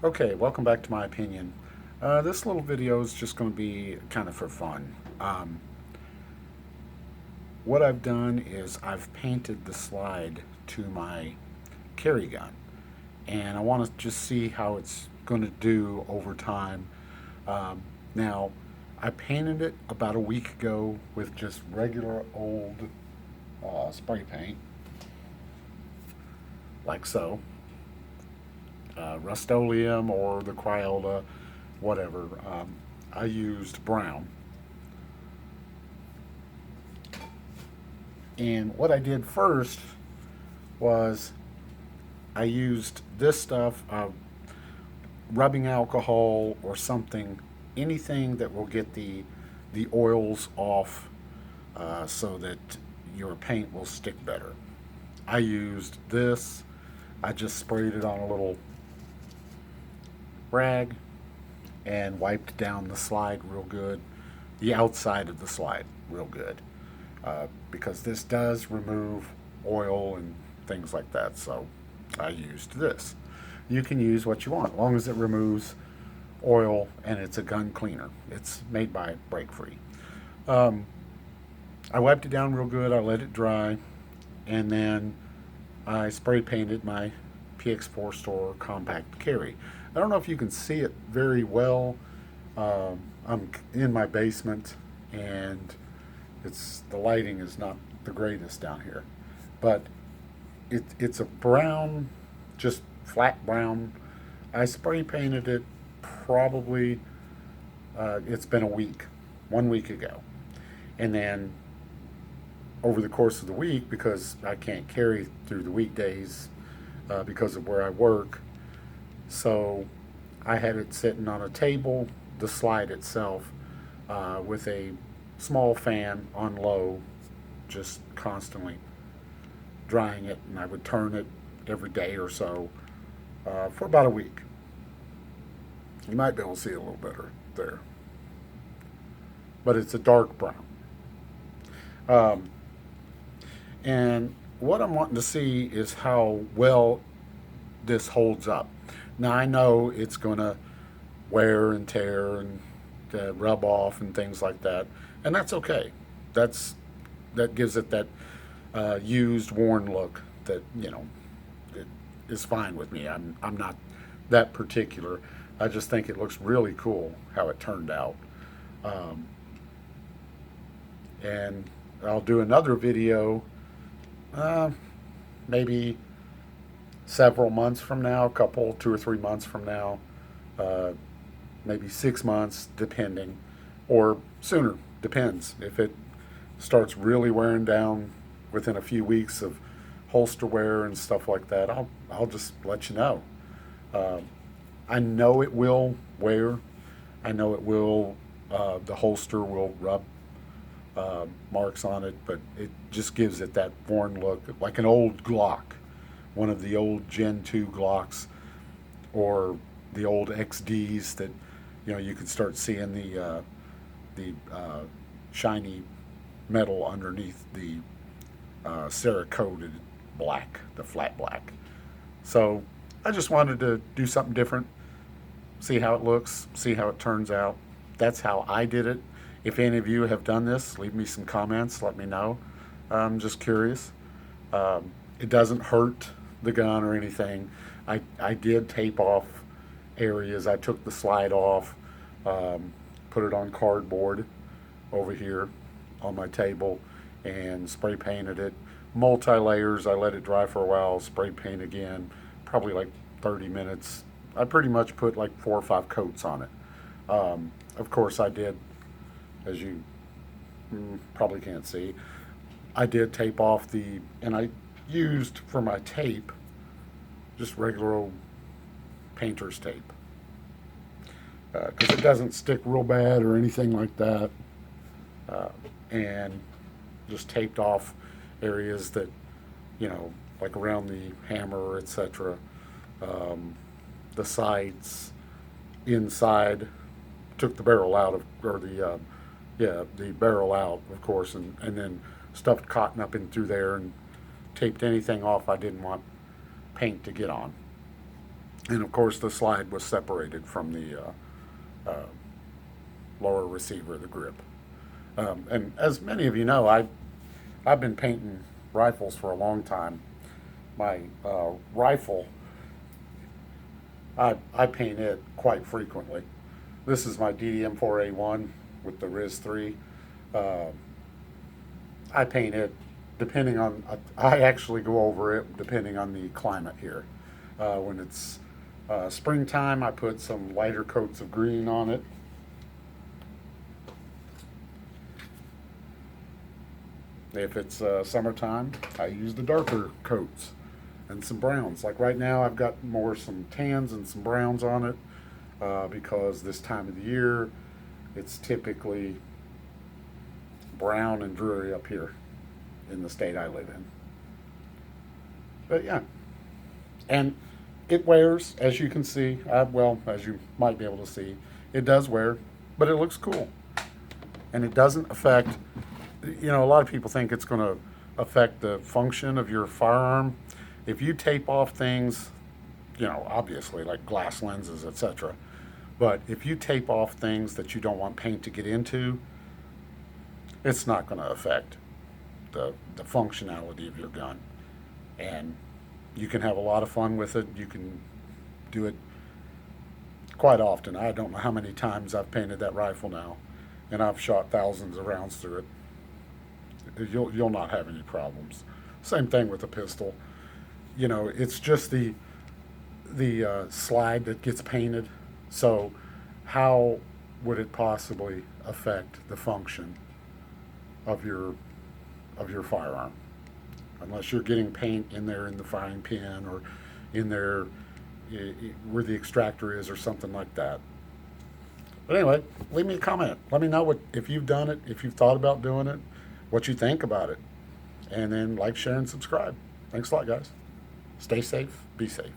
Okay, welcome back to my opinion. This little video is just going to be kind of for fun. What I've done is I've painted the slide to my carry gun, and I want to just see how it's going to do over time. Um, Now, I painted it about a week ago with just regular old spray paint, like so, Rust-Oleum or the Crayola, whatever. I used brown. And what I did first was I used this stuff, rubbing alcohol or something, anything that will get the oils off, so that your paint will stick better. I used this. I just sprayed it on a little rag and wiped down the slide real good, the outside of the slide real good, because this does remove oil and things like that. So I used this. You can use what you want as long as it removes oil and it's a gun cleaner. It's made by Break Free. Um, I wiped it down real good. I let it dry, and then I spray painted my PX4 Store Compact Carry. I don't know if you can see it very well. I'm in my basement, and the lighting is not the greatest down here, but it's a brown, just flat brown. I spray painted it probably. It's been a week, 1 week ago, and then over the course of the week, because I can't carry through the weekdays because of where I work. So I had it sitting on a table, the slide itself, with a small fan on low, just constantly drying it, and I would turn it every day or so for about a week. You might be able to see it a little better there, but it's a dark brown. Um, and what I'm wanting to see is how well this holds up. Now I know it's going to wear and tear and rub off and things like that, and that's okay. That's that gives it that used, worn look that it is fine with me. I'm not that particular. I just think it looks really cool how it turned out, um, and I'll do another video, uh, maybe several months from now, a couple, 2 or 3 months from now, uh, maybe 6 months, depending, or sooner, depends. If it starts really wearing down within a few weeks of holster wear and stuff like that, I'll just let you know. Um, I know it will wear. I know it will. The holster will rub marks on it, but it just gives it that worn look, like an old Glock, one of the old Gen 2 Glocks, or the old XDs that you could start seeing the shiny metal underneath the Cerakoted black, the flat black. So I just wanted to do something different, see how it looks, see how it turns out. That's how I did it. If any of you have done this, leave me some comments. Let me know. I'm just curious. It doesn't hurt the gun or anything. I did tape off areas. I took the slide off, put it on cardboard over here on my table, and spray painted it. Multi layers. I let it dry for a while. Spray paint again. Probably like 30 minutes. I pretty much put like 4 or 5 coats on it. Of course, I did, as you probably can't see, I did tape off and I used for my tape just regular old painter's tape, because it doesn't stick real bad or anything like that. Uh, and just taped off areas that, like around the hammer, etc. Um, the sights, inside, took the barrel out of, or the barrel out, of course, and then stuffed cotton up in through there and taped anything off I didn't want paint to get on. And of course, the slide was separated from the lower receiver of the grip. And as many of you know, I've been painting rifles for a long time. My rifle, I paint it quite frequently. This is my DDM4A1 with the RIS3. I paint it depending on, I actually go over it depending on the climate here. When it's springtime, I put some lighter coats of green on it. If it's summertime, I use the darker coats and some browns. Like right now, I've got some tans and some browns on it because this time of the year, it's typically brown and dreary up here in the state I live in. But yeah, and it wears, as you can see, well, as you might be able to see, it does wear, but it looks cool. And it doesn't affect, a lot of people think it's going to affect the function of your firearm. If you tape off things, obviously like glass lenses, etc. But if you tape off things that you don't want paint to get into, it's not going to affect the functionality of your gun. And you can have a lot of fun with it. You can do it quite often. I don't know how many times I've painted that rifle now, and I've shot thousands of rounds through it. You'll not have any problems. Same thing with a pistol. It's just the slide that gets painted. So how would it possibly affect the function of your firearm? Unless you're getting paint in there in the firing pin or in there where the extractor is or something like that. But anyway, leave me a comment. Let me know if you've done it, if you've thought about doing it, what you think about it. And then like, share, and subscribe. Thanks a lot, guys. Stay safe. Be safe.